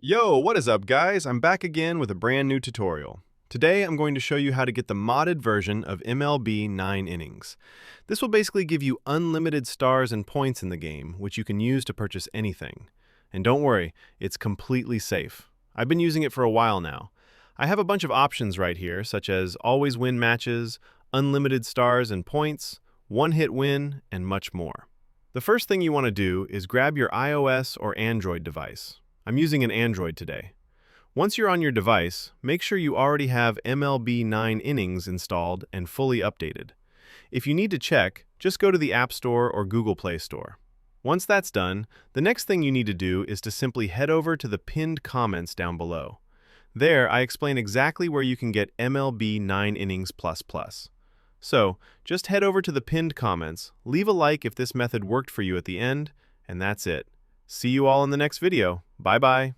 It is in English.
Yo, what is up guys? I'm back again with a brand new tutorial. Today I'm going to show you how to get the modded version of MLB 9 Innings. This will basically give you unlimited stars and points in the game, which you can use to purchase anything. And don't worry, it's completely safe. I've been using it for a while now. I have a bunch of options right here, such as always win matches, unlimited stars and points, one-hit win, and much more. The first thing you want to do is grab your iOS or Android device. I'm using an Android today. Once you're on your device, make sure you already have MLB 9 Innings installed and fully updated. If you need to check, just go to the App Store or Google Play Store. Once that's done, the next thing you need to do is to simply head over to the pinned comments down below. There, I explain exactly where you can get MLB 9 Innings++. So, just head over to the pinned comments, leave a like if this method worked for you at the end, and that's it. See you all in the next video. Bye-bye.